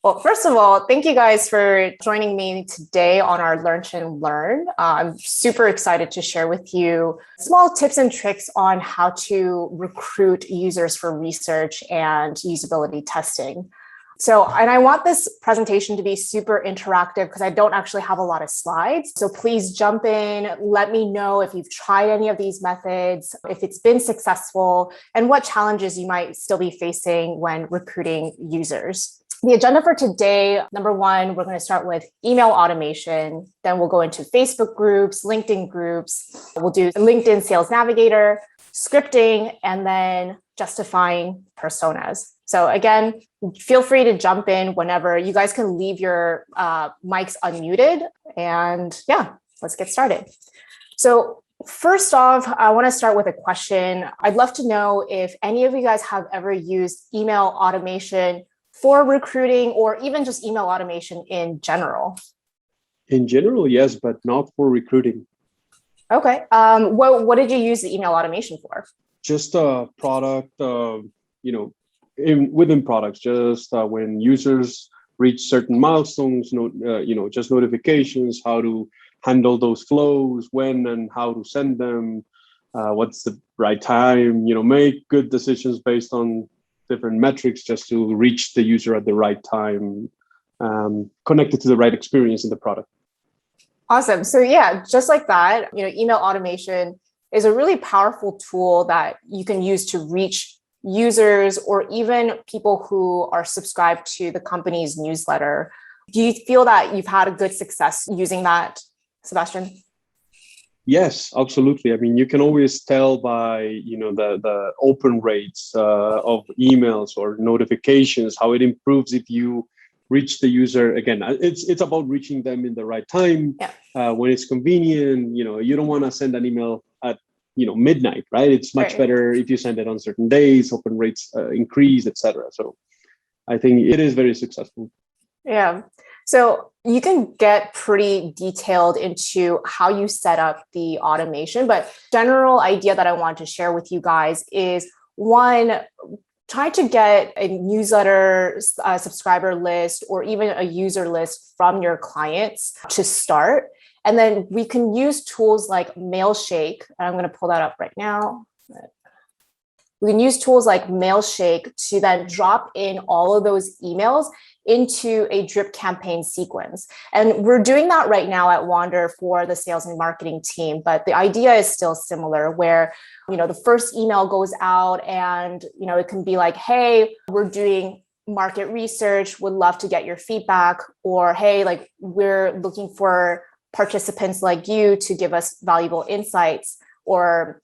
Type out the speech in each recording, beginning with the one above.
Well, first of all, thank you guys for joining me today on our Lunch and Learn. I'm super excited to share with you small tips and tricks on how to recruit users for research and usability testing. And I want this presentation to be super interactive because I don't actually have a lot of slides. So please jump in, let me know if you've tried any of these methods, if it's been successful, and what challenges you might still be facing when recruiting users. The agenda for today, number one, we're going to start with email automation. Then we'll go into Facebook groups, LinkedIn groups. We'll do LinkedIn Sales Navigator, scripting, and then justifying personas. So again, feel free to jump in whenever. You guys can leave your mics unmuted. And yeah, let's get started. So first off, I want to start with a question. I'd love to know if any of you guys have ever used email automation for recruiting or even just email automation in general. In general, yes, but not for recruiting. Okay. What did you use the email automation for? Just a product, within products, just when users reach certain milestones, just notifications, how to handle those flows, when and how to send them, what's the right time, make good decisions based on different metrics just to reach the user at the right time, connected to the right experience in the product. Awesome. So yeah, just like that, email automation is a really powerful tool that you can use to reach users or even people who are subscribed to the company's newsletter. Do you feel that you've had a good success using that, Sebastian? Yes, absolutely. I mean, you can always tell by, the open rates of emails or notifications, how it improves if you reach the user. Again, it's about reaching them in the right time, when it's convenient. You don't want to send an email at, midnight, right? It's much better if you send it on certain days, open rates increase, etc. So I think it is very successful. Yeah. So you can get pretty detailed into how you set up the automation, but general idea that I want to share with you guys is one, try to get a newsletter, a subscriber list, or even a user list from your clients to start. And then we can use tools like Mailshake. I'm going to pull that up right now. We can use tools like Mailshake to then drop in all of those emails into a drip campaign sequence. And we're doing that right now at WANDR for the sales and marketing team. But the idea is still similar where, the first email goes out and, it can be like, hey, we're doing market research, would love to get your feedback. Or, hey, we're looking for participants like you to give us valuable insights. Or,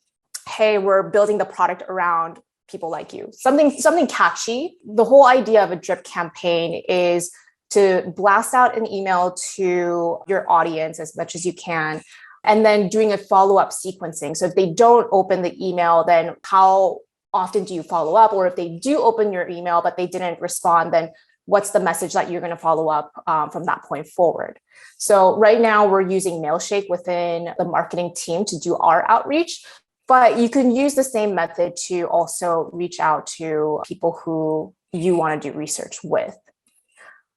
hey, we're building the product around people like you. Something catchy. The whole idea of a drip campaign is to blast out an email to your audience as much as you can, and then doing a follow-up sequencing. So if they don't open the email, then how often do you follow up? Or if they do open your email, but they didn't respond, then what's the message that you're going to follow up from that point forward? So right now we're using Mailshake within the marketing team to do our outreach. But you can use the same method to also reach out to people who you want to do research with.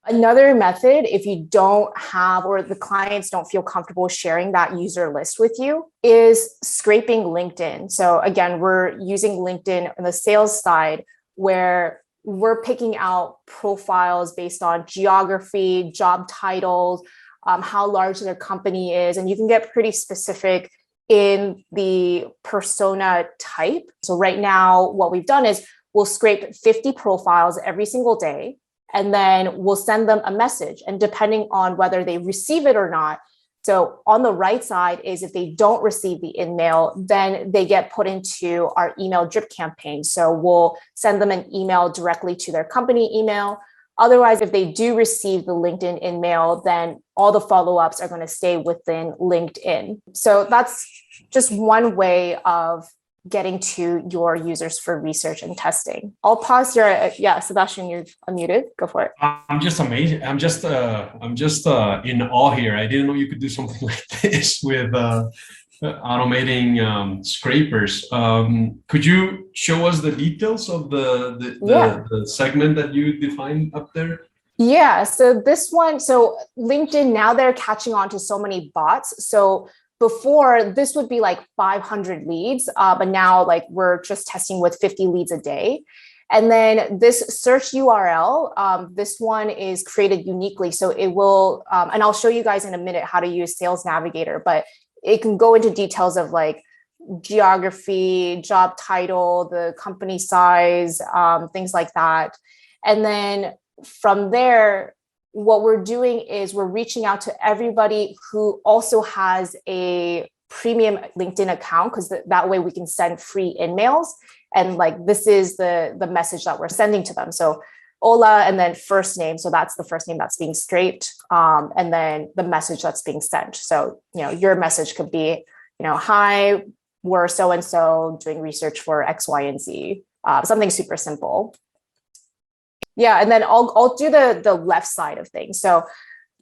Another method, if you don't have or the clients don't feel comfortable sharing that user list with you, is scraping LinkedIn. So again, we're using LinkedIn on the sales side where we're picking out profiles based on geography, job titles, how large their company is, and you can get pretty specific in the persona type. So right now, what we've done is we'll scrape 50 profiles every single day, and then we'll send them a message. And depending on whether they receive it or not, so on the right side is if they don't receive the email, then they get put into our email drip campaign. So we'll send them an email directly to their company email. Otherwise, if they do receive the LinkedIn email, then all the follow-ups are going to stay within LinkedIn. So that's just one way of getting to your users for research and testing. I'll pause here. Yeah, Sebastian, you're unmuted. Go for it. I'm just amazing. I'm just in awe here. I didn't know you could do something like this with automating scrapers. Could you show us the details of the segment that you defined up there? Yeah, so this one, so LinkedIn, now they're catching on to so many bots. So before this would be like 500 leads, but now like we're just testing with 50 leads a day. And then this search URL, this one is created uniquely. So it will, and I'll show you guys in a minute how to use Sales Navigator, but it can go into details of like geography, job title, the company size, things like that. And then from there, what we're doing is we're reaching out to everybody who also has a premium LinkedIn account, because that way we can send free emails. And like, this is the message that we're sending to them. So Ola, and then first name. So that's the first name that's being scraped. And then the message that's being sent. So, your message could be, hi, we're so-and-so doing research for X, Y, and Z, something super simple. Yeah, and then I'll do the left side of things. So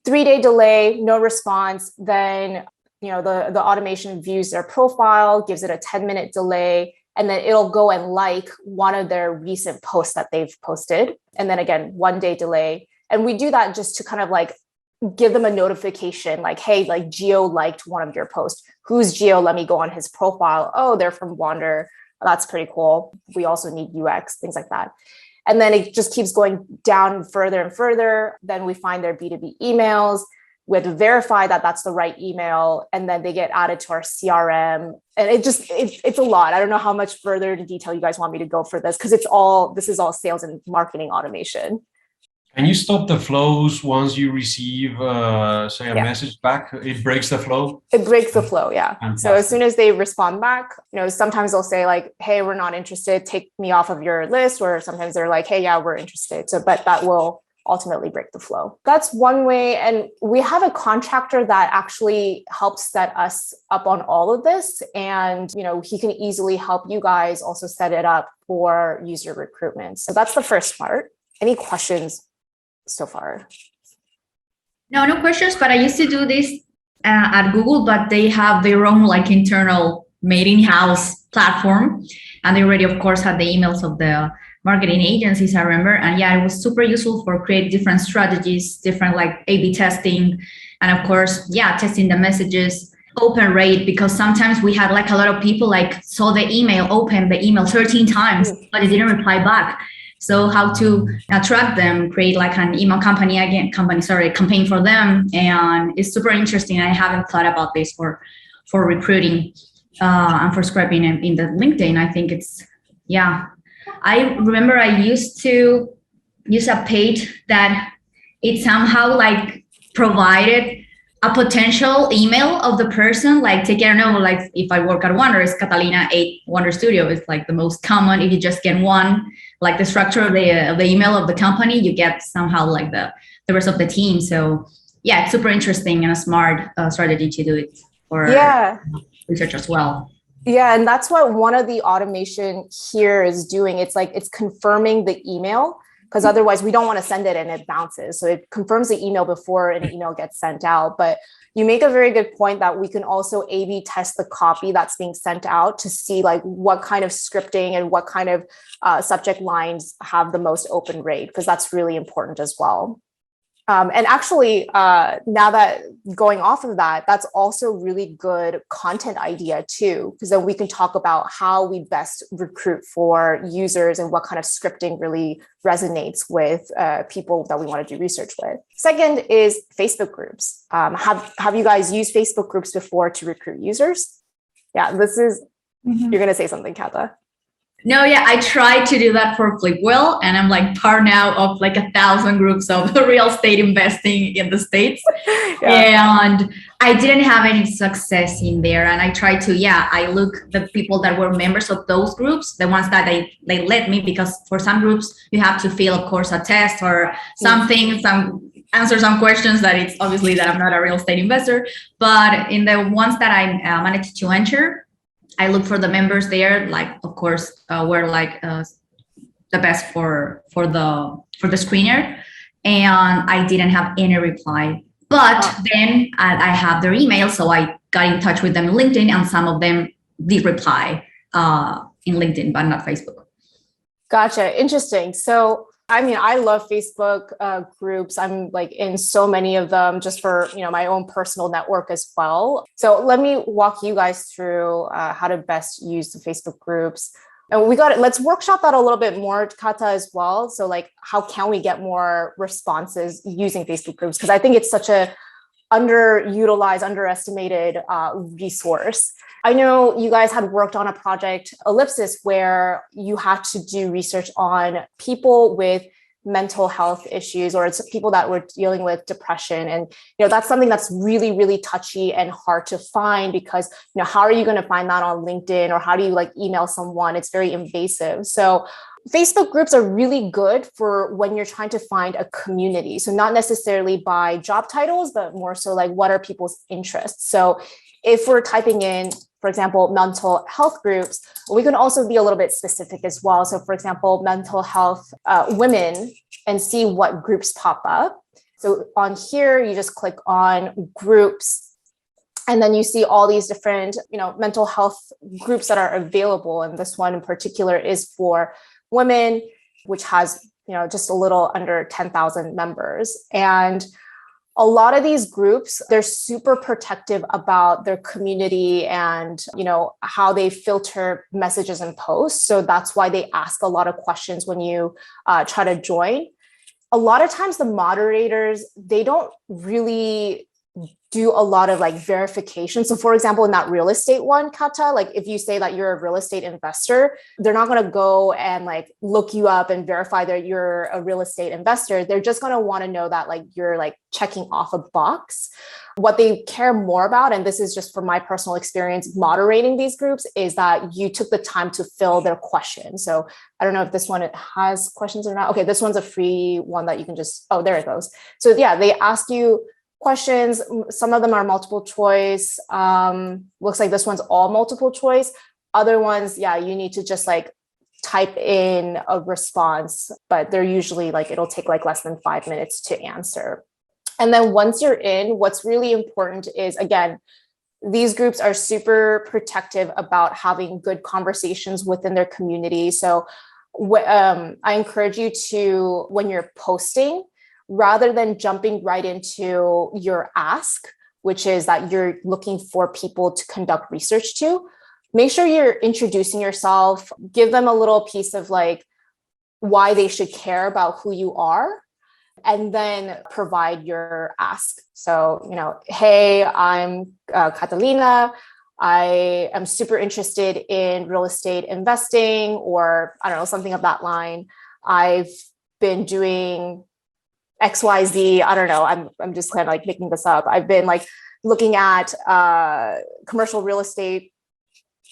3-day delay, no response. Then, the automation views their profile, gives it a 10-minute delay, and then it'll go and like one of their recent posts that they've posted. And then again, 1-day delay. And we do that just to kind of like give them a notification like, hey, like Gio liked one of your posts. Who's Gio? Let me go on his profile. Oh, they're from WANDR. That's pretty cool. We also need UX, things like that. And then it just keeps going down further and further. Then we find their B2B emails. We have to verify that that's the right email. And then they get added to our CRM. And it's a lot. I don't know how much further into detail you guys want me to go for this, because this is all sales and marketing automation. Can you stop the flows once you receive, say, a message back? It breaks the flow? It breaks the flow, yeah. Fantastic. So as soon as they respond back, sometimes they'll say like, hey, we're not interested, take me off of your list. Or sometimes they're like, hey, yeah, we're interested. So, but that will ultimately break the flow. That's one way. And we have a contractor that actually helps set us up on all of this. And, he can easily help you guys also set it up for user recruitment. So that's the first part. Any questions so far? No questions, but I used to do this at Google, but they have their own like internal made in-house platform. And they already, of course, had the emails of the marketing agencies, I remember. And yeah, it was super useful for creating different strategies, different like A/B testing. And of course, testing the messages, open rate, because sometimes we had like a lot of people like saw the email, opened the email 13 times, but it didn't reply back. So how to attract them, create like an email campaign for them. And it's super interesting. I haven't thought about this for recruiting and for scraping in the LinkedIn. I think it's, I remember I used to use a page that it somehow like provided a potential email of the person, like take care, like if I work at WANDR, it's Catalina8 WANDR Studio is like the most common. If you just get one, like the structure of the email of the company, you get somehow like the rest of the team. So it's super interesting and a smart strategy to do it for research as well. Yeah, and that's what one of the automation here is doing. It's like it's confirming the email, because otherwise we don't want to send it and it bounces. So it confirms the email before an email gets sent out. But you make a very good point that we can also A/B test the copy that's being sent out to see like what kind of scripting and what kind of subject lines have the most open rate, because that's really important as well. And actually, now that going off of that, that's also really good content idea too, because then we can talk about how we best recruit for users and what kind of scripting really resonates with people that we want to do research with. Second is Facebook groups. Have you guys used Facebook groups before to recruit users? Yeah, this is, you're going to say something, Katha. No, I tried to do that for Flipwell, and I'm like part now of like 1,000 groups of real estate investing in the States. And I didn't have any success in there. And I tried to, I look the people that were members of those groups, the ones that they let me, because for some groups you have to fill, of course, a test or something, answer some questions that it's obviously that I'm not a real estate investor. But in the ones that I managed to enter, I look for the members there, like, of course, were like the best for the screener, and I didn't have any reply. But then I have their email, so I got in touch with them in LinkedIn, and some of them did reply in LinkedIn, but not Facebook. Gotcha. Interesting. So I mean, I love Facebook groups. I'm like in so many of them just for, my own personal network as well. So let me walk you guys through how to best use the Facebook groups. And let's workshop that a little bit more, Kata, as well. So like, how can we get more responses using Facebook groups? Because I think it's such a underutilized, underestimated resource. I know you guys had worked on a project, Ellipsis, where you had to do research on people with mental health issues, or it's people that were dealing with depression. And, that's something that's really, really touchy and hard to find because, how are you going to find that on LinkedIn, or how do you like email someone? It's very invasive. So Facebook groups are really good for when you're trying to find a community. So not necessarily by job titles, but more so like what are people's interests. So if we're typing in, for example, mental health groups, we can also be a little bit specific as well. So for example, mental health women, and see what groups pop up. So on here, you just click on groups, and then you see all these different, mental health groups that are available. And this one in particular is for women, which has, just a little under 10,000 members. And a lot of these groups, they're super protective about their community and, how they filter messages and posts. So that's why they ask a lot of questions when you try to join. A lot of times the moderators, they don't really do a lot of like verification. So for example, in that real estate one, Kata, like if you say that you're a real estate investor, they're not going to go and like look you up and verify that you're a real estate investor. They're just going to want to know that like you're like checking off a box. What they care more about, and this is just from my personal experience moderating these groups, is that you took the time to fill their questions. So I don't know if this one has questions or not. Okay, this one's a free one that you can just, oh, there it goes. So yeah, they ask you questions. Some of them are multiple choice. Looks like this one's all multiple choice. Other ones, yeah, you need to just like type in a response, but they're usually like, it'll take like less than 5 minutes to answer. And then once you're in, what's really important is, again, these groups are super protective about having good conversations within their community. So I encourage you to, when you're posting, rather than jumping right into your ask, which is that you're looking for people to conduct research to, make sure you're introducing yourself, give them a little piece of like why they should care about who you are, and then provide your ask. So, hey, I'm Catalina. I am super interested in real estate investing, or I don't know, something of that line. I've been doing XYZ. I don't know. I'm just kind of like making this up. I've been like looking at commercial real estate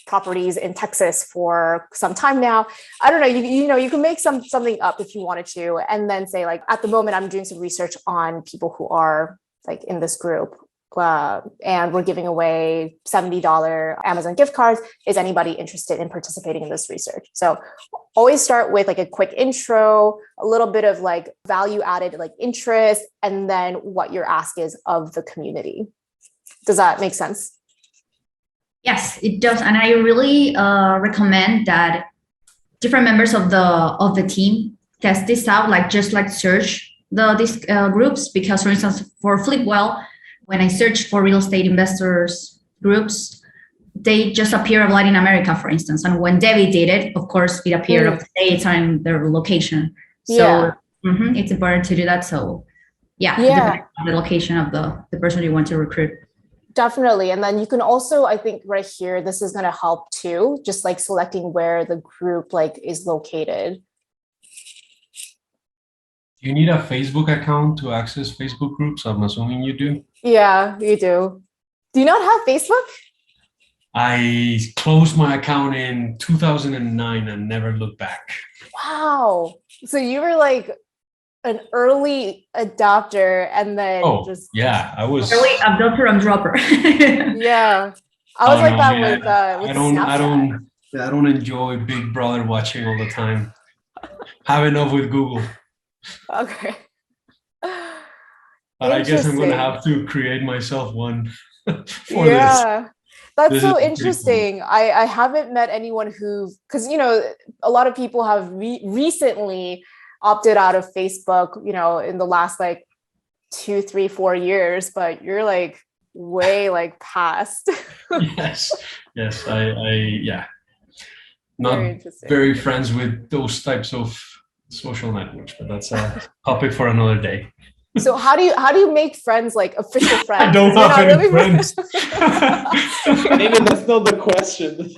properties in Texas for some time now. I don't know. You can make something up if you wanted to, and then say like, at the moment, I'm doing some research on people who are like in this group, and we're giving away $70 Amazon gift cards. Is anybody interested in participating in this research? So always start with like a quick intro, a little bit of like value added, like interest, and then what your ask is of the community. Does that make sense? Yes, it does. And I really recommend that different members of the team test this out, like just like search these groups, because for instance, for Flipwell, when I search for real estate investors groups, they just appear of Latin America, for instance. And when Debbie did it, of course, it appeared of the states and their location. So it's important to do that. So it depends on the location of the person you want to recruit. Definitely. And then you can also, I think right here, this is going to help too, just like selecting where the group like is located. Do you need a Facebook account to access Facebook groups? I'm assuming you do. Yeah, you do. Do you not have Facebook? I closed my account in 2009 and never looked back. Wow. So you were like an early adopter, and then I was early adopter and dropper. Yeah. I was like that with Snapchat. I don't enjoy Big Brother watching all the time. Have enough with Google. Okay. But I guess I'm going to have to create myself one for this. That's this so interesting. Cool. I haven't met anyone who, because, a lot of people have recently opted out of Facebook, in the last like 2, 3, 4 years, but you're like way like past. Yes. I not Very interesting. very friends with those types of social networks, but that's a topic for another day. So how do you make friends, like official friends? I don't have any friends. Maybe that's not the question.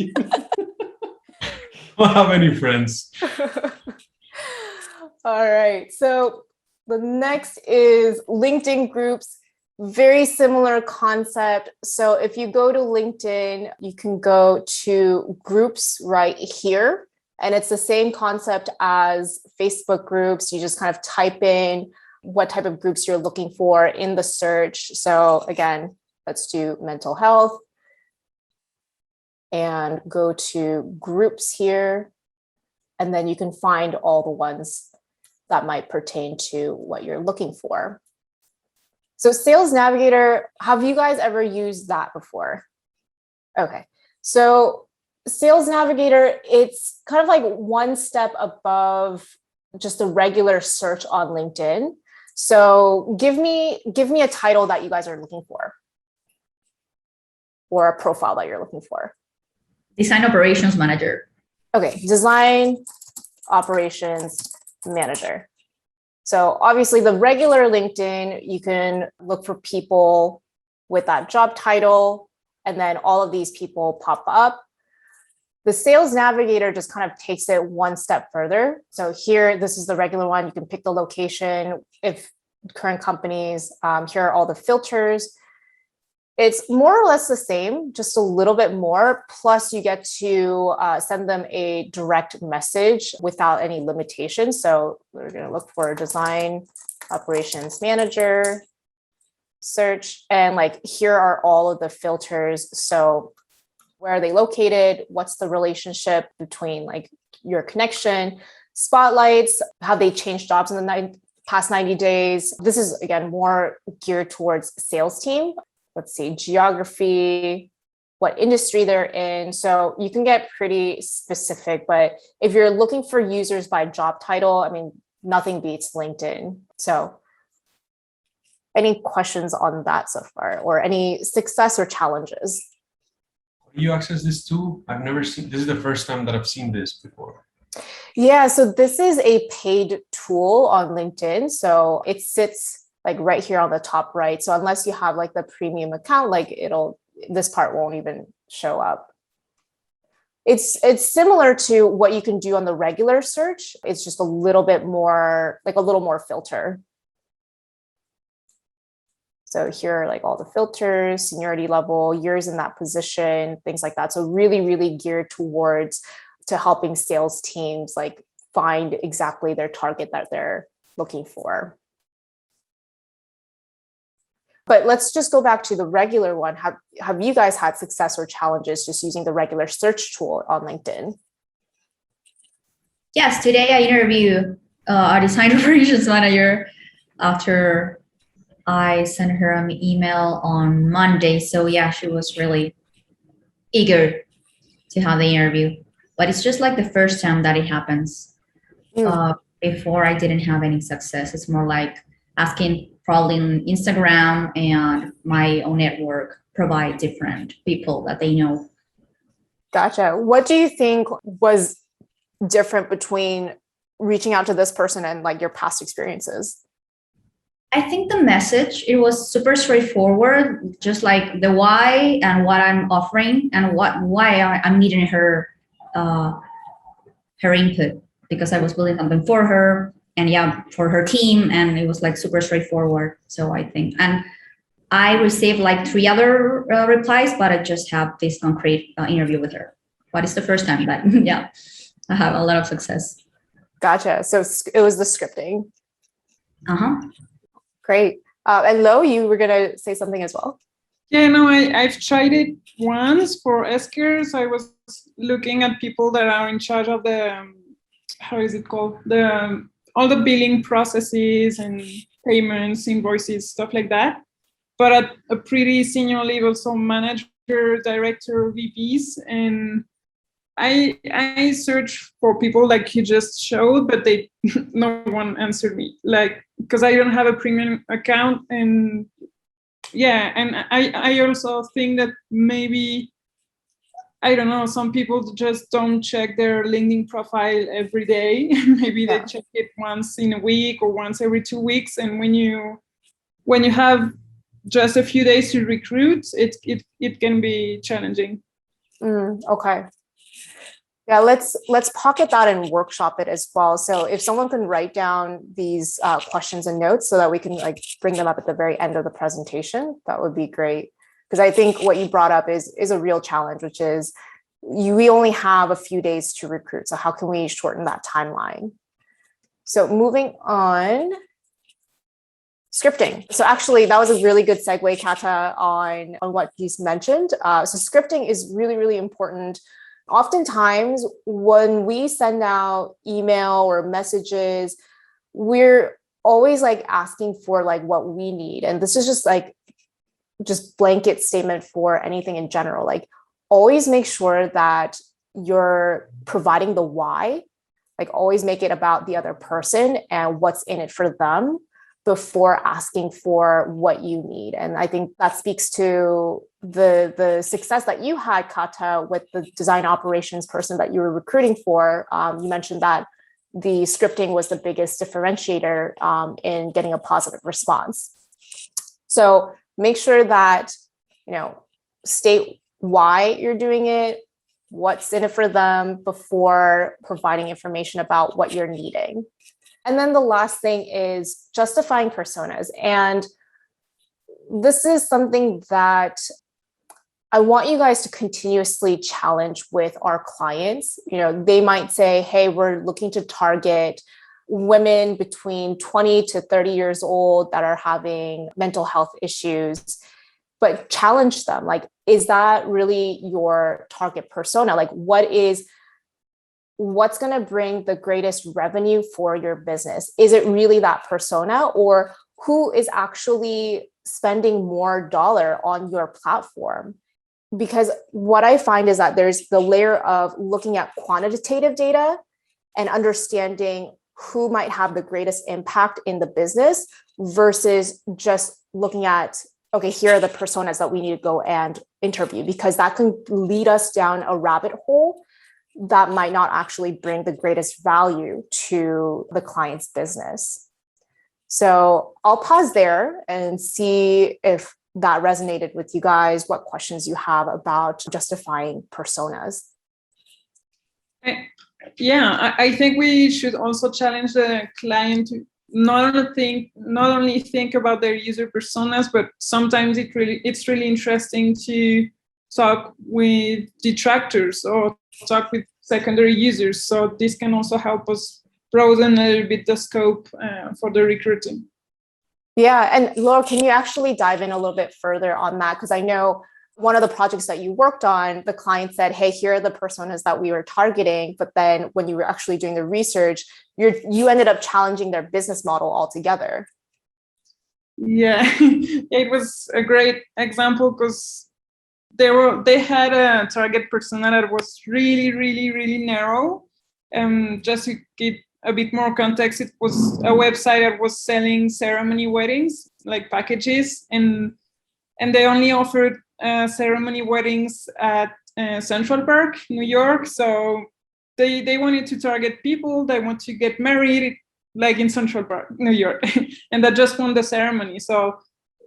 I don't have any friends. All right. So the next is LinkedIn groups. Very similar concept. So if you go to LinkedIn, you can go to groups right here. And it's the same concept as Facebook groups. You just kind of type in what type of groups you're looking for in the search. So again, let's do mental health and go to groups here. And then you can find all the ones that might pertain to what you're looking for. So Sales Navigator, have you guys ever used that before? Okay. So Sales Navigator, it's kind of like one step above just the regular search on LinkedIn. So give me a title that you guys are looking for, or a profile that you're looking for. Design Operations Manager. Okay, Design Operations Manager. So obviously the regular LinkedIn, you can look for people with that job title, and then all of these people pop up. The Sales Navigator just kind of takes it one step further. So here, this is the regular one. You can pick the location, if current companies, here are all the filters. It's more or less the same, just a little bit more. Plus, you get to send them a direct message without any limitations. So we're going to look for Design Operations Manager, search, and like here are all of the filters. So where are they located? What's the relationship between like your connection? Spotlights, have they changed jobs in the past 90 days? This is, again, more geared towards sales team. Let's see, geography, what industry they're in. So you can get pretty specific, but if you're looking for users by job title, I mean, nothing beats LinkedIn. So any questions on that so far, or any success or challenges? You access this too? I've never seen, this is the first time that I've seen this before. Yeah, so this is a paid tool on LinkedIn. So it sits like right here on the top right. So unless you have like the premium account, like this part won't even show up. It's similar to what you can do on the regular search. It's just a little bit more, like a little more filter. So here are like all the filters, seniority level, years in that position, things like that. So really, really geared towards to helping sales teams like find exactly their target that they're looking for. But let's just go back to the regular one. Have you guys had success or challenges just using the regular search tool on LinkedIn? Yes, today I interviewed our design operations manager after I sent her an email on Monday. So yeah, she was really eager to have the interview. But it's just like the first time that it happens. Before I didn't have any success. It's more like asking probably on Instagram and my own network provide different people that they know. Gotcha. What do you think was different between reaching out to this person and like your past experiences? I think the message, it was super straightforward, just like the why and what I'm offering and why I'm needing her input, because I was building something for her and yeah, for her team, and it was like super straightforward. So I think, and I received like 3 other replies, but I just have this concrete interview with her. But it's the first time that yeah, I have a lot of success. Gotcha. So it was the scripting. Great. And Lo, you were going to say something as well? Yeah, no, I've tried it once for Eskers. I was looking at people that are in charge of the, how is it called? All the billing processes and payments, invoices, stuff like that. But at a pretty senior level, so manager, director, VPs. And I search for people like you just showed, but no one answered me, like, because I don't have a premium account. And yeah, and I also think that maybe, I don't know, some people just don't check their LinkedIn profile every day. Maybe they check it once in a week or once every 2 weeks. And when you have just a few days to recruit, it can be challenging. Okay. Yeah, let's pocket that and workshop it as well. So if someone can write down these questions and notes so that we can like bring them up at the very end of the presentation, that would be great. Because I think what you brought up is a real challenge, which is we only have a few days to recruit. So how can we shorten that timeline? So moving on, scripting. So actually, that was a really good segue, Kata, on what you mentioned. So scripting is really, really important. Oftentimes, when we send out email or messages, we're always like asking for like what we need. And this is just blanket statement for anything in general. Like always make sure that you're providing the why, like always make it about the other person and what's in it for them before asking for what you need. And I think that speaks to the success that you had, Kata, with the design operations person that you were recruiting for. You mentioned that the scripting was the biggest differentiator in getting a positive response. So make sure that, state why you're doing it, what's in it for them before providing information about what you're needing. And then the last thing is justifying personas. And this is something that I want you guys to continuously challenge with our clients. They might say, hey, we're looking to target women between 20 to 30 years old that are having mental health issues, but challenge them. Like, is that really your target persona? Like, what's going to bring the greatest revenue for your business? Is it really that persona, or who is actually spending more dollar on your platform? Because what I find is that there's the layer of looking at quantitative data and understanding who might have the greatest impact in the business versus just looking at, okay, here are the personas that we need to go and interview, because that can lead us down a rabbit hole that might not actually bring the greatest value to the client's business. So I'll pause there and see if that resonated with you guys, what questions you have about justifying personas. I think we should also challenge the client to not only think about their user personas, but sometimes it's really interesting to talk with detractors or talk with secondary users. So this can also help us broaden a little bit the scope for the recruiting. Yeah, and Laura, can you actually dive in a little bit further on that? Because I know one of the projects that you worked on, the client said, hey, here are the personas that we were targeting. But then when you were actually doing the research, you ended up challenging their business model altogether. Yeah, it was a great example because they had a target persona that was really, really, really narrow. Just to give a bit more context, it was a website that was selling ceremony weddings, like packages, and they only offered ceremony weddings at Central Park, New York. So they wanted to target people that want to get married, like in Central Park, New York, and that just won the ceremony. So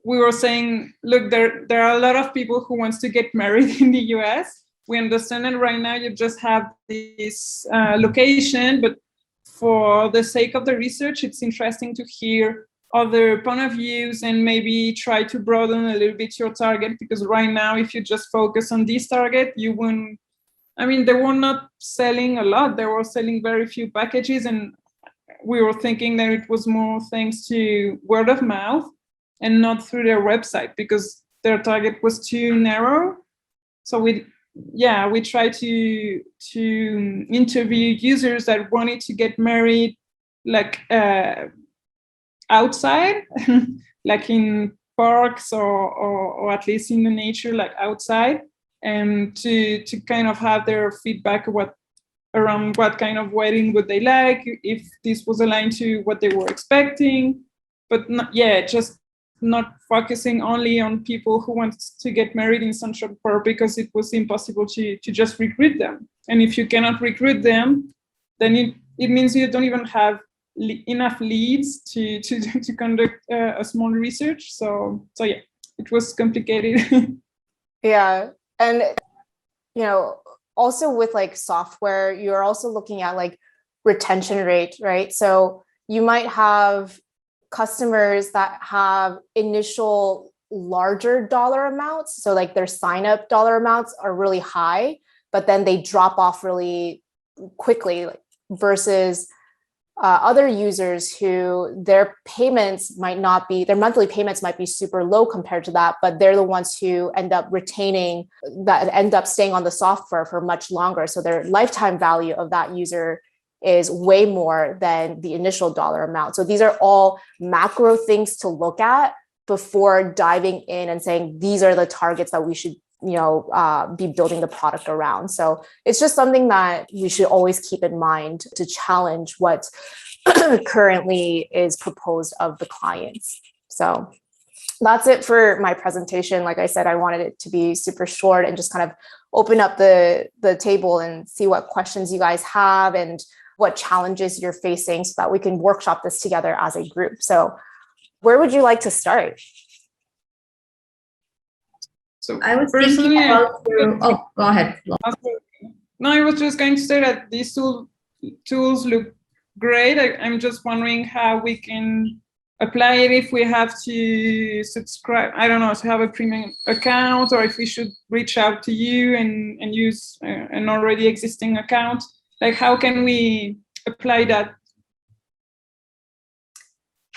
we were saying, look, there are a lot of people who wants to get married in the US. We understand that right now you just have this location, but for the sake of the research, it's interesting to hear other point of views and maybe try to broaden a little bit your target, because right now, if you just focus on this target, you wouldn't, they were not selling a lot. They were selling very few packages, and we were thinking that it was more thanks to word of mouth and not through their website, because their target was too narrow. So we try to interview users that wanted to get married, like outside, like in parks or at least in the nature, like outside. and to kind of have their feedback around what kind of wedding would they like, if this was aligned to what they were expecting, but just not focusing only on people who want to get married in Central Park, because it was impossible to just recruit them. And if you cannot recruit them, then it means you don't even have enough leads to conduct a small research. So yeah, it was complicated. Yeah. And, also with like software, you're also looking at like retention rate, right? So you might have customers that have initial larger dollar amounts. So like their sign up dollar amounts are really high, but then they drop off really quickly, versus other users who their monthly payments might be super low compared to that, but they're the ones who end up staying on the software for much longer. So their lifetime value of that user is way more than the initial dollar amount. So these are all macro things to look at before diving in and saying, these are the targets that we should be building the product around. So it's just something that we should always keep in mind to challenge what currently is proposed of the clients. So that's it for my presentation. Like I said, I wanted it to be super short and just kind of open up the table and see what questions you guys have and what challenges you're facing so that we can workshop this together as a group. So where would you like to start? So I was thinking about go ahead. No, I was just going to say that these tools look great. I'm just wondering how we can apply it, if we have to subscribe, I don't know, to have a premium account, or if we should reach out to you and use an already existing account. Like, how can we apply that?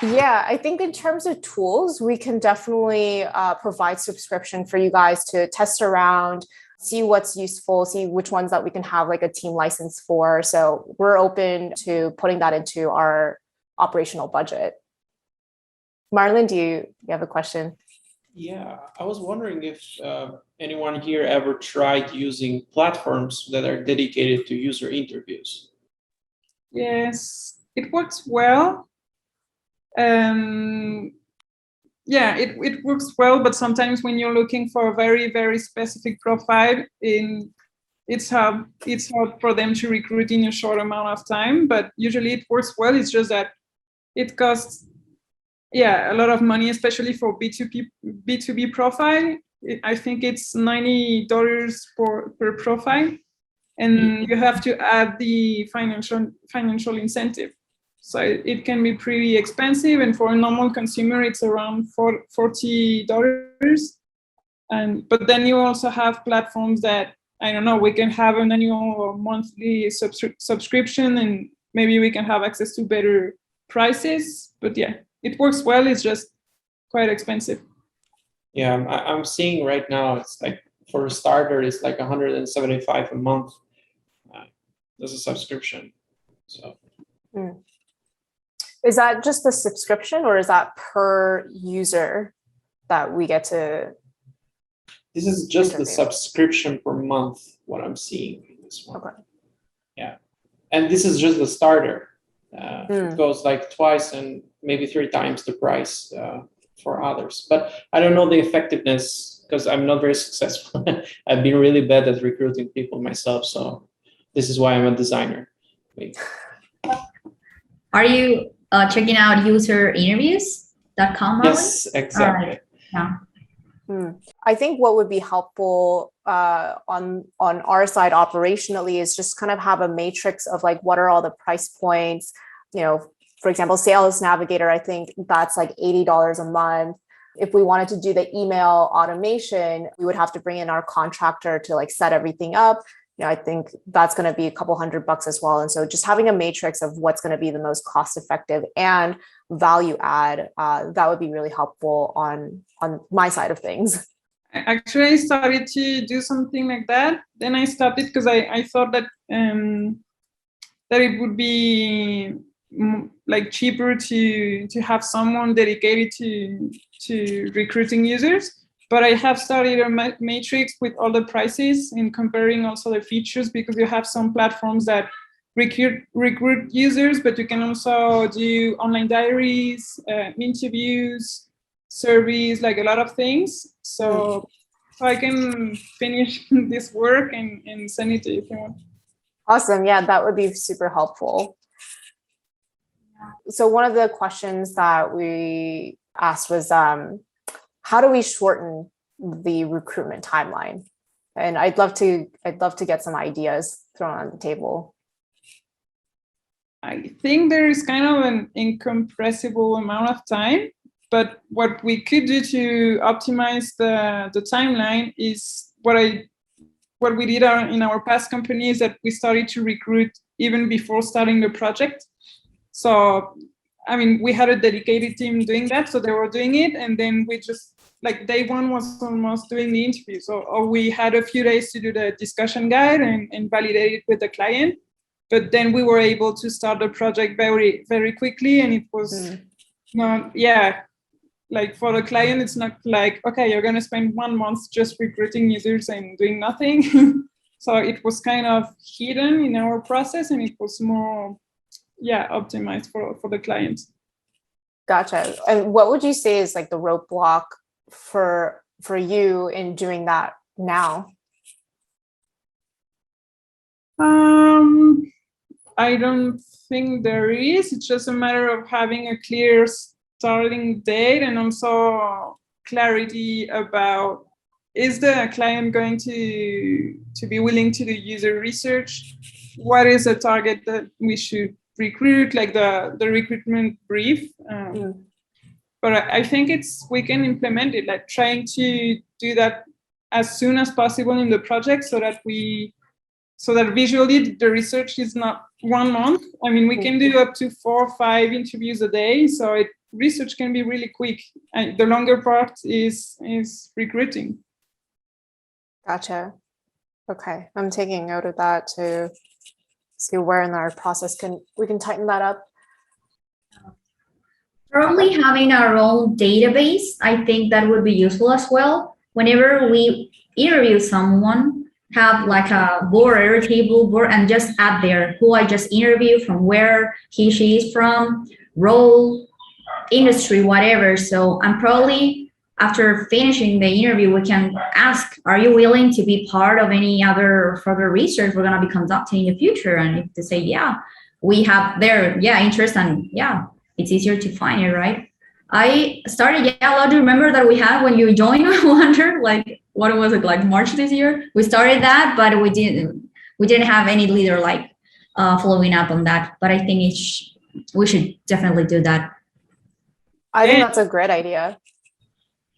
Yeah, I think in terms of tools, we can definitely provide subscription for you guys to test around, see what's useful, see which ones that we can have like a team license for. So we're open to putting that into our operational budget. Marlon, do you have a question? Yeah, I was wondering if anyone here ever tried using platforms that are dedicated to user interviews. Yes, it works well. Yeah, it works well, but sometimes when you're looking for a very, very specific profile, it's hard for them to recruit in a short amount of time, but usually it works well. It's just that it costs, a lot of money, especially for B2B profile. I think it's $90 per profile, and you have to add the financial incentive. So it can be pretty expensive, and for a normal consumer, it's around $40. But then you also have platforms that, I don't know, we can have an annual or monthly subscription, and maybe we can have access to better prices. But yeah, it works well. It's just quite expensive. Yeah, I'm seeing right now, it's like, for a starter, it's like $175 a month as a subscription. So. Is that just the subscription, or is that per user that we get to? This is just the subscription per month, what I'm seeing in this one. Okay. Yeah. And this is just the starter. It goes like twice and maybe 3 times the price for others. But I don't know the effectiveness because I'm not very successful. I've been really bad at recruiting people myself. So this is why I'm a designer. Are you checking out userinterviews.com? Yes, exactly. Right. Yeah. I think what would be helpful on our side operationally is just kind of have a matrix of like, what are all the price points? For example, Sales Navigator, I think that's like $80 a month. If we wanted to do the email automation, we would have to bring in our contractor to like set everything up. I think that's going to be a couple $100 as well. And so just having a matrix of what's going to be the most cost effective and value add, that would be really helpful on my side of things. Actually, I started to do something like that. Then I stopped it because I thought that that it would be like cheaper to have someone dedicated to recruiting users. But I have started a matrix with all the prices and comparing also the features, because you have some platforms that recruit users, but you can also do online diaries, interviews, surveys, like a lot of things. So I can finish this work and send it to you if you want. Awesome. Yeah, that would be super helpful. So one of the questions that we asked was, how do we shorten the recruitment timeline? And I'd love to get some ideas thrown on the table. I think there is kind of an incompressible amount of time, but what we could do to optimize the timeline is what we did in our past company, is that we started to recruit even before starting the project. So, I mean, we had a dedicated team doing that, so they were doing it, and then we just, like, day one was almost doing the interview. So, or we had a few days to do the discussion guide and validate it with the client. But then we were able to start the project very, very quickly, and it was not, like for the client, it's not like, okay, you're going to spend 1 month just recruiting users and doing nothing. So it was kind of hidden in our process, and it was more, optimized for the client. Gotcha. And what would you say is like the roadblock for you in doing that now? I don't think there is. It's just a matter of having a clear starting date, and also clarity about, is the client going to be willing to do user research? What is the target that we should recruit, like the recruitment brief? But I think we can implement it, like trying to do that as soon as possible in the project, so that visually the research is not 1 month. I mean, we can do up to 4 or 5 interviews a day, so research can be really quick. And the longer part is recruiting. Gotcha. Okay, I'm taking note of that to see where in our process we can tighten that up. Probably having our own database, I think that would be useful as well. Whenever we interview someone, have like a board, table board, and just add there who I just interviewed, from where she is from, role, industry, whatever. So I'm probably, after finishing the interview, we can ask, are you willing to be part of any other further research we're going to be conducting in the future? And if they say, yeah, we have their interest, and it's easier to find it, right? I started do you remember that we had when you joined WANDR, like, what was it, like March this year? We started that, but we didn't have any leader like following up on that. But I think we should definitely do that. I think that's a great idea.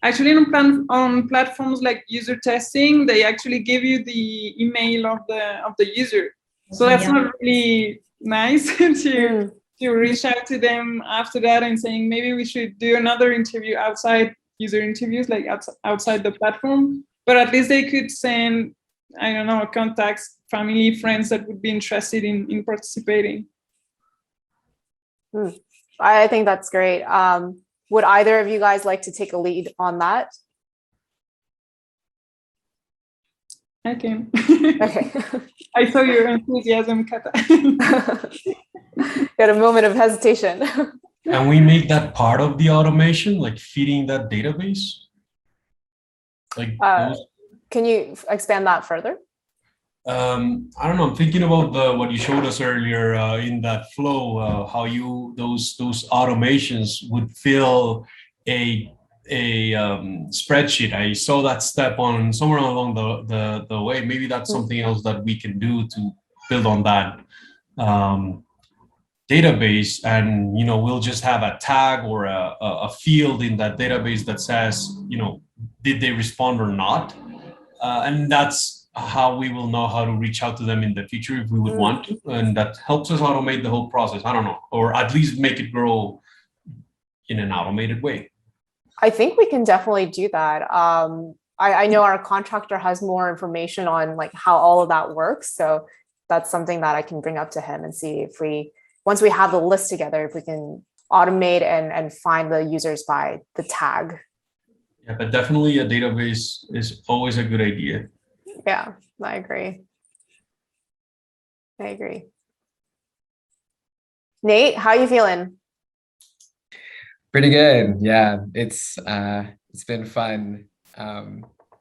Actually, on platforms like user testing, they actually give you the email of the user. So that's not really nice to reach out to them after that and saying, maybe we should do another interview outside user interviews, like outside the platform. But at least they could send, I don't know, contacts, family, friends that would be interested in participating. I think that's great. Would either of you guys like to take a lead on that? I can. Okay. I saw your enthusiasm, Kata. Got a moment of hesitation. Can we make that part of the automation, like feeding that database? Like, can you expand that further? I don't know. I'm thinking about what you showed us earlier in that flow, how those automations would fill a spreadsheet. I saw that step on somewhere along the way. Maybe that's something else that we can do to build on that database, and we'll just have a tag or a field in that database that says, did they respond or not, and that's how we will know how to reach out to them in the future if we would want to, and that helps us automate the whole process. I don't know, or at least make it grow in an automated way. I think we can definitely do that. I know our contractor has more information on like how all of that works, so that's something that I can bring up to him and see if once we have the list together, if we can automate and find the users by the tag. Yeah, but definitely a database is always a good idea. Yeah, I agree. I agree. Nate, how are you feeling? Pretty good. Yeah, it's been fun.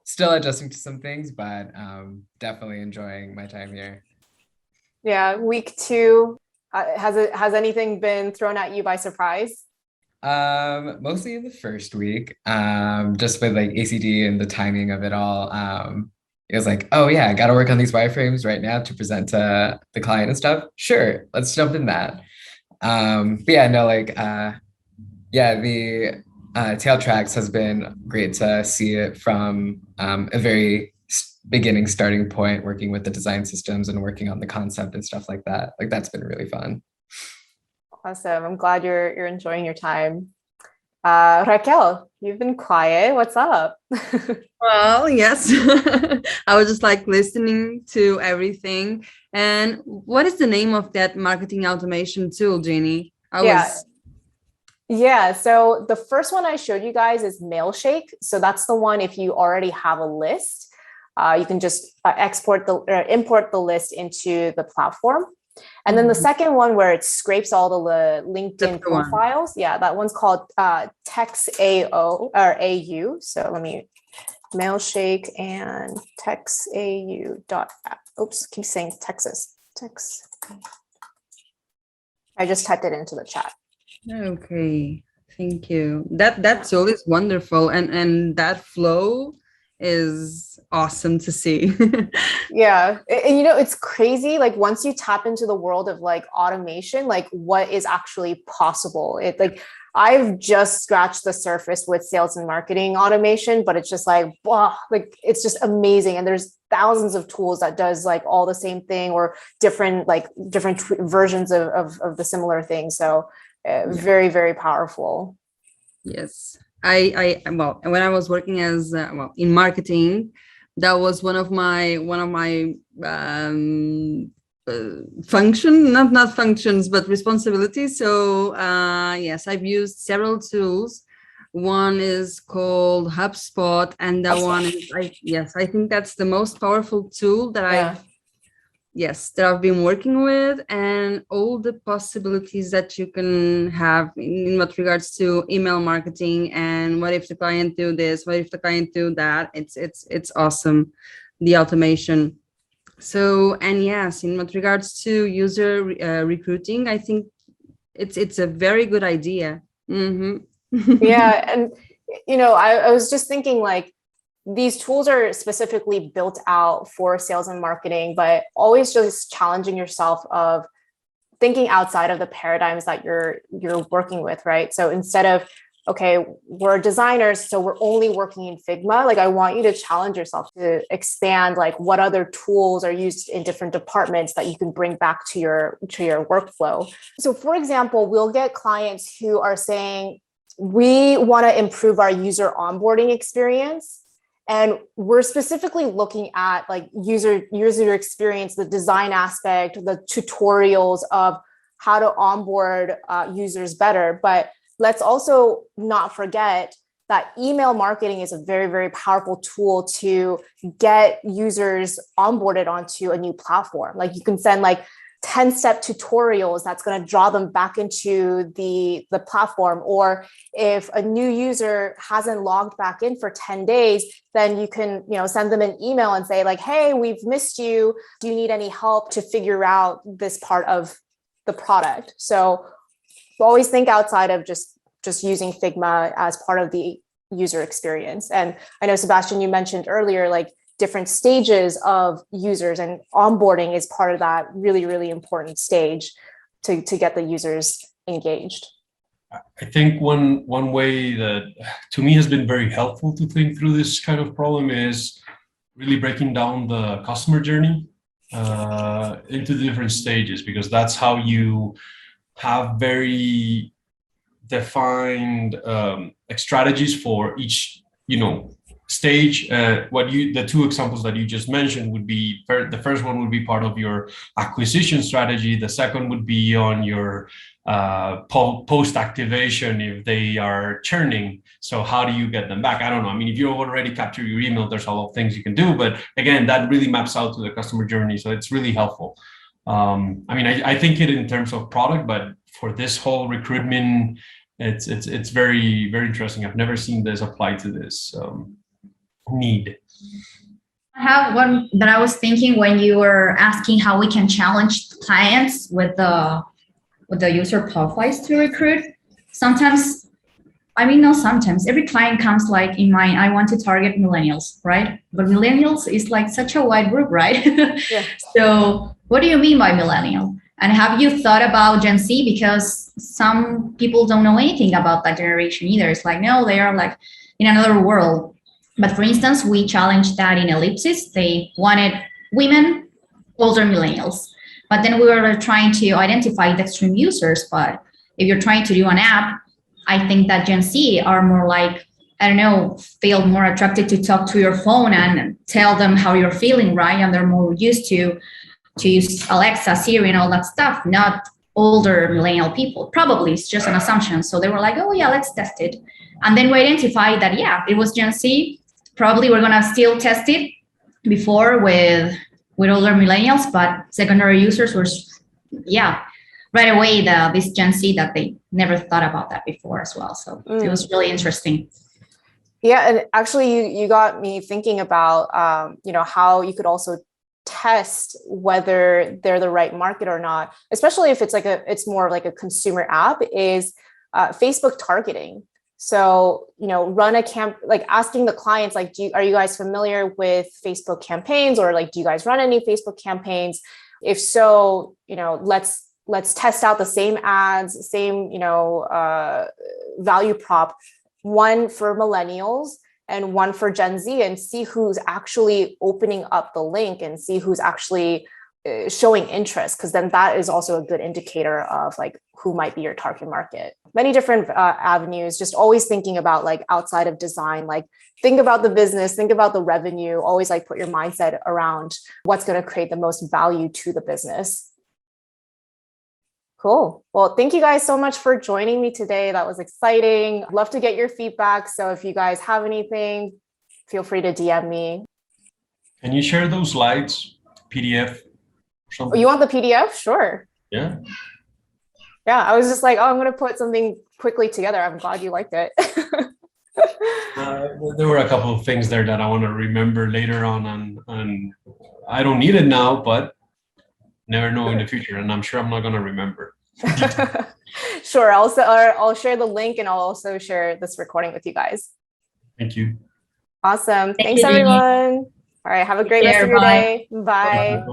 Still adjusting to some things, but definitely enjoying my time here. Yeah, week 2. Has anything been thrown at you by surprise? Mostly in the first week, just with like ACD and the timing of it all. It was like, oh yeah, I got to work on these wireframes right now to present to the client and stuff. Sure, let's jump in that. But yeah, no, like, yeah, the tail tracks has been great to see it from a very beginning starting point, working with the design systems and working on the concept and stuff like that. Like that's been really fun. Awesome. I'm glad you're enjoying your time. Raquel, you've been quiet. What's up? Well, yes. I was just like listening to everything. And what is the name of that marketing automation tool, Jenny? Yeah, so the first one I showed you guys is Mailshake. So that's the one if you already have a list, you can just import the list into the platform. And then the second one where it scrapes all the LinkedIn profiles, yeah, that one's called TextAO or AU. So let me Mailshake and TextAU dot. Oops, keep saying Texas. Text. I just typed it into the chat. Okay, thank you. That tool is wonderful, and that flow is awesome to see. Yeah, and you know, it's crazy. Like once you tap into the world of like automation, like what is actually possible. It like I've just scratched the surface with sales and marketing automation, but it's just like, wow, like it's just amazing. And there's thousands of tools that does like all the same thing or different versions of the similar thing. So very, very powerful. Yes, well, when I was working as in marketing, that was one of my not functions, but responsibilities. So yes, I've used several tools. One is called HubSpot, and that one is I think that's the most powerful tool that I've been working with, and all the possibilities that you can have in what regards to email marketing and what if the client do this, what if the client do that. It's awesome, the automation. So, and yes, in what regards to user recruiting, I think it's a very good idea. Yeah, and you know, I was just thinking like these tools are specifically built out for sales and marketing, but always just challenging yourself of thinking outside of the paradigms that you're working with, right? So instead of, okay, we're designers, so we're only working in Figma, like I want you to challenge yourself to expand like what other tools are used in different departments that you can bring back to your workflow. So for example, we'll get clients who are saying, we want to improve our user onboarding experience. And we're specifically looking at like user experience, the design aspect, the tutorials of how to onboard users better. But let's also not forget that email marketing is a very, very powerful tool to get users onboarded onto a new platform. Like you can send like 10-step tutorials that's going to draw them back into the platform. Or if a new user hasn't logged back in for 10 days, then you can, you know, send them an email and say like, hey, we've missed you. Do you need any help to figure out this part of the product? So always think outside of just using Figma as part of the user experience. And I know, Sebastian, you mentioned earlier, like different stages of users, and onboarding is part of that really, really important stage to get the users engaged. I think one way that to me has been very helpful to think through this kind of problem is really breaking down the customer journey into the different stages, because that's how you have very defined strategies for each, you know, stage. The two examples that you just mentioned would be, the first one would be part of your acquisition strategy. The second would be on your post activation if they are churning. So how do you get them back? I don't know. I mean, if you already capture your email, there's a lot of things you can do, but again, that really maps out to the customer journey. So it's really helpful. I mean, I think it in terms of product, but for this whole recruitment, it's very, very interesting. I've never seen this applied to this need. I have one that I was thinking when you were asking how we can challenge clients with the user profiles to recruit. Sometimes, I mean, not sometimes, every client comes like in mind, I want to target millennials, right? But millennials is like such a wide group, right? Yeah. So what do you mean by millennial? And have you thought about Gen Z? Because some people don't know anything about that generation either. It's like, no, they are like in another world. But for instance, we challenged that in Ellipsis. They wanted women, older millennials. But then we were trying to identify the extreme users. But if you're trying to do an app, I think that Gen Z are more like, I don't know, feel more attracted to talk to your phone and tell them how you're feeling, right? And they're more used to use Alexa, Siri, and all that stuff, not older millennial people. Probably it's just an assumption. So they were like, oh yeah, let's test it. And then we identified that, yeah, it was Gen Z. Probably we're gonna still test it before with older millennials, but secondary users were, yeah, right away this Gen Z that they never thought about that before as well. So it was really interesting. Yeah, and actually you got me thinking about how you could also test whether they're the right market or not, especially if it's more like a consumer app, is Facebook targeting. So, run a asking the clients, like, are you guys familiar with Facebook campaigns, or like, do you guys run any Facebook campaigns? If so, let's test out the same ads, same, value prop, one for millennials and one for Gen Z, and see who's actually opening up the link and see who's actually showing interest, because then that is also a good indicator of like who might be your target market. Many different avenues, just always thinking about like outside of design, like think about the business, think about the revenue, always like put your mindset around what's going to create the most value to the business. Cool. Well, thank you guys so much for joining me today. That was exciting. I'd love to get your feedback. So if you guys have anything, feel free to DM me. Can you share those slides, PDF? Oh, you want the PDF? Sure. Yeah. Yeah, I was just like, I'm going to put something quickly together. I'm glad you liked it. There were a couple of things there that I want to remember later on, and I don't need it now, but never know in the future, and I'm sure I'm not going to remember. Sure. I'll share the link, and I'll also share this recording with you guys. Thank you. Awesome. Thanks, everyone. All right. Have a great rest of your day. Bye.